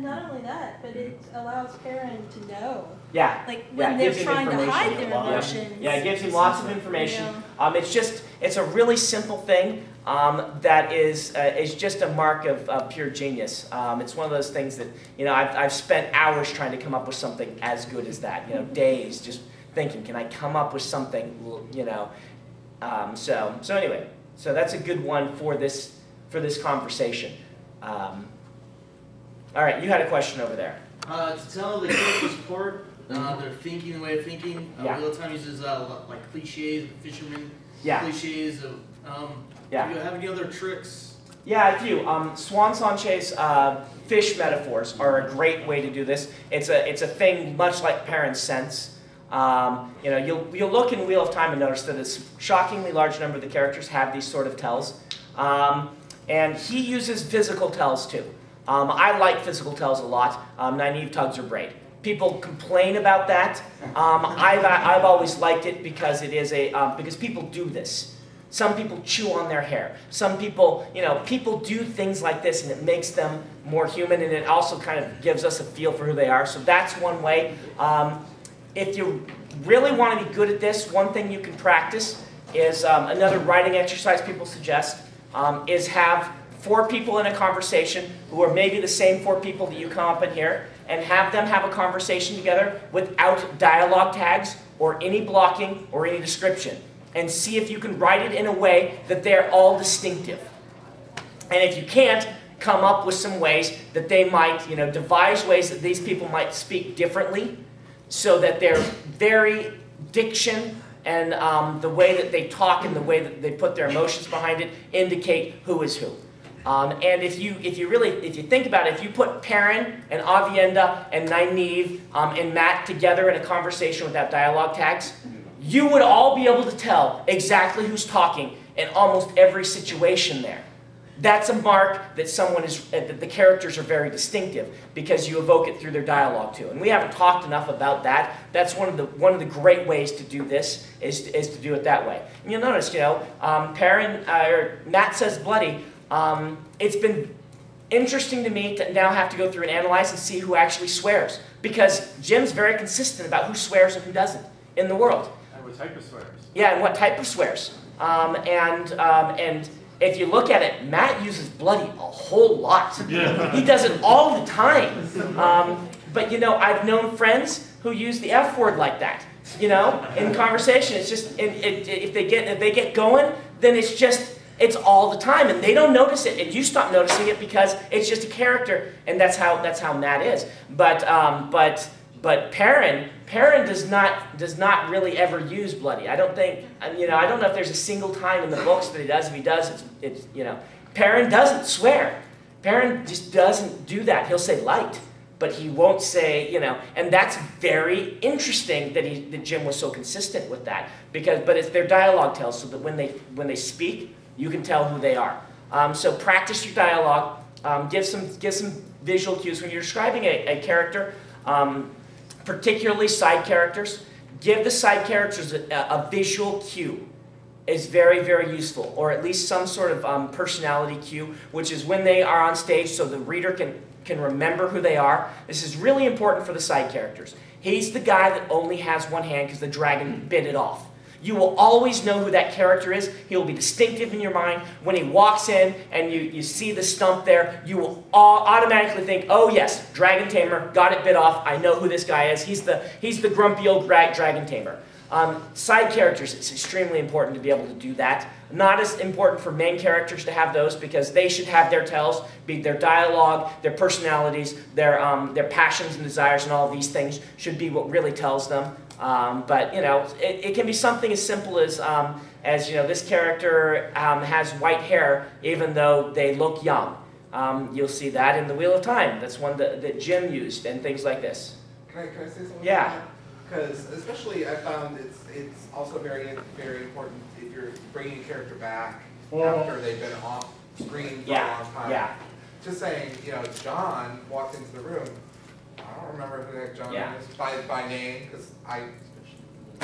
And not only that, but it allows Perrin to know. Yeah. Like when they're trying to hide their emotions. Yeah, it gives you lots of information. It's a really simple thing that is just a mark of pure genius. It's one of those things that, you know, I've spent hours trying to come up with something as good as that. You know, days just thinking, can I come up with something, you know. So anyway, so that's a good one for this conversation. All right, you had a question over there. To tell the characters apart, their thinking, the way of thinking. Wheel of Time uses like cliches, fishermen cliches. Do you have any other tricks? Yeah, I do. Swan Sanche's fish metaphors are a great way to do this. It's a thing much like Perrin's sense. You know, you'll look in Wheel of Time and notice that a shockingly large number of the characters have these sort of tells. And he uses physical tells too. I like physical tells a lot. Nynaeve tugs her braid. People complain about that. I've always liked it because it is because people do this. Some people chew on their hair. Some people, you know, people do things like this, and it makes them more human, and it also kind of gives us a feel for who they are. So that's one way. If you really want to be good at this, one thing you can practice is another writing exercise people suggest is have 4 people in a conversation who are maybe the same 4 people that you come up in here, and have them have a conversation together without dialogue tags or any blocking or any description, and see if you can write it in a way that they're all distinctive. And if you can't, come up with some ways that they might, you know, devise ways that these people might speak differently, so that their very diction and the way that they talk and the way that they put their emotions behind it indicate who is who. And if you think about it, if you put Perrin and Avienda and Nynaeve and Matt together in a conversation without dialogue tags, you would all be able to tell exactly who's talking in almost every situation there. That's a mark that that the characters are very distinctive, because you evoke it through their dialogue too. And we haven't talked enough about that. That's one of the great ways to do this is to do it that way. And you'll notice, you know, Matt says bloody. It's been interesting to me to now have to go through and analyze and see who actually swears, because Jim's very consistent about who swears and who doesn't in the world. And what type of swears? Yeah, and what type of swears. And if you look at it, Matt uses bloody a whole lot. Yeah. He does it all the time. But you know, I've known friends who use the F word like that. You know, in conversation, it's just if they get going, then it's all the time, and they don't notice it, and you stop noticing it because it's just a character, and that's how Matt is. But Perrin does not really ever use bloody. I don't think, you know, I don't know if there's a single time in the books that he does. If he does, it's you know, Perrin doesn't swear. Perrin just doesn't do that. He'll say light, but he won't say, you know, and that's very interesting that Jim was so consistent with that, but it's their dialogue tells, so that when they speak, you can tell who they are. So practice your dialogue. Give some visual cues when you're describing a character. Particularly side characters, give the side characters a visual cue. Is very, very useful, or at least some sort of personality cue, which is when they are on stage so the reader can remember who they are. This is really important for the side characters. He's the guy that only has one hand because the dragon bit it off. You will always know who that character is. He will be distinctive in your mind. When he walks in and you see the stump there, you will automatically think, oh yes, dragon tamer, got it bit off. I know who this guy is. He's the grumpy old dragon tamer. Side characters, it's extremely important to be able to do that. Not as important for main characters to have those, because they should have their tells, be their dialogue, their personalities, their passions and desires, and all of these things should be what really tells them. But you know, it can be something as simple as you know, this character has white hair even though they look young. You'll see that in the Wheel of Time. That's one that Jim used, and things like this. Can I say something? Yeah. Because especially I found it's also very important if you're bringing a character back after they've been off screen for a long time. Yeah. Just saying, you know, John walked into the room. I don't remember who the heck John is by name, because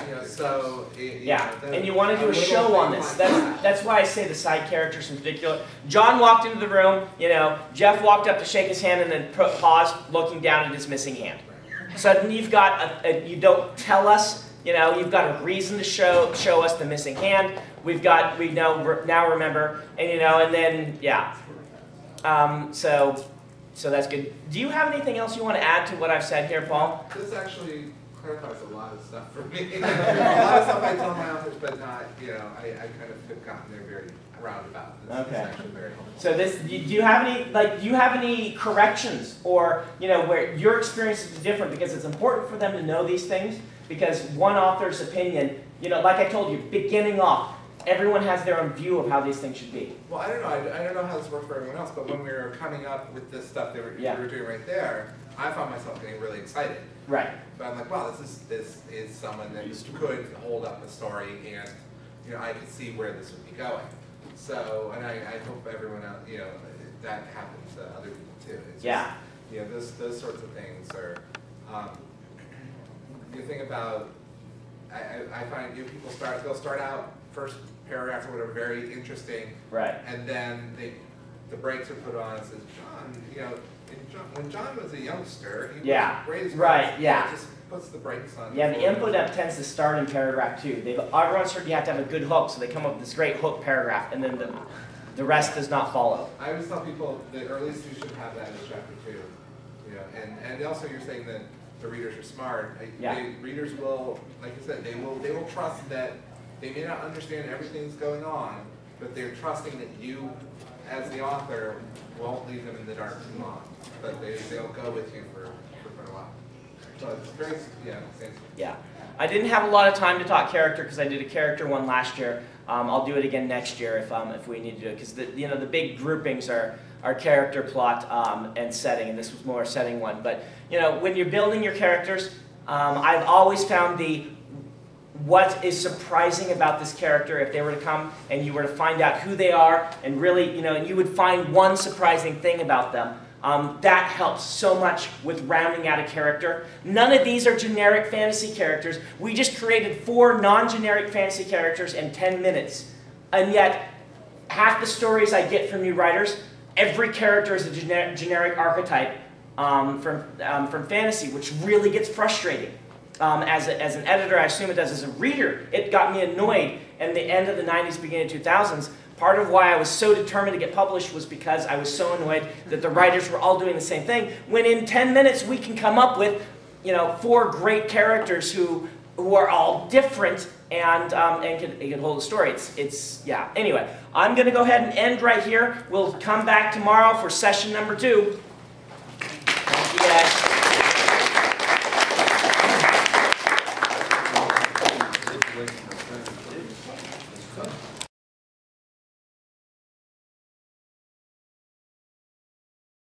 You know, so and you want to do a show on this. That's why I say the side characters in particular. John walked into the room. You know, Jeff walked up to shake his hand and then paused, looking down at his missing hand. Suddenly you've got you don't tell us. You know, you've got a reason to show us the missing hand. We now remember, and you know, and then so that's good. Do you have anything else you want to add to what I've said here, Paul? This actually clarifies a lot of stuff for me. A lot of stuff I tell my authors, but not, you know, I kind of have gotten there very roundabout. This is actually very helpful. So do you have any corrections, or you know, where your experience is different, because it's important for them to know these things, because one author's opinion, you know, like I told you, beginning off, everyone has their own view of how these things should be. Well, I don't know. I don't know how this works for everyone else, but when we were coming up with this stuff that you were doing right there, I found myself getting really excited. Right. But I'm like, wow, this is someone that could hold up the story, and you know, I could see where this would be going. So, and I hope everyone else, you know, that happens to other people too. It's just, you know, those sorts of things are. The thing about, I find people they'll start out first paragraph or whatever very interesting, and then the brakes are put on and says, John, you know, when John was a youngster, he was great as it just puts the brakes on. Yeah, the input up tends to start in paragraph 2. Everyone's heard you have to have a good hook, so they come up with this great hook paragraph, and then the rest does not follow. I always tell people that earliest you should have that in chapter 2. You know, and also you're saying that the readers are smart. Readers will, like I said, they will trust that they may not understand everything that's going on, but they're trusting that you, as the author, won't leave them in the dark too long. But they'll go with you for quite a while. So it's very, Yeah. I didn't have a lot of time to talk character because I did a character one last year. I'll do it again next year if we need to do it, because the big groupings are character, plot, and setting, and this was more a setting one. But you know, when you're building your characters, I've always found what is surprising about this character, if they were to come and you were to find out who they are, and really, you know, and you would find one surprising thing about them, that helps so much with rounding out a character. None of these are generic fantasy characters. We just created 4 non-generic fantasy characters in 10 minutes. And yet, half the stories I get from new writers, every character is a generic archetype from fantasy, which really gets frustrating. As an editor, I assume it does. As a reader, it got me annoyed. In the end of the 90s, beginning of 2000s, part of why I was so determined to get published was because I was so annoyed that the writers were all doing the same thing. When in 10 minutes we can come up with, you know, 4 great characters who are all different and can hold a story. Anyway, I'm going to go ahead and end right here. We'll come back tomorrow for session number 2.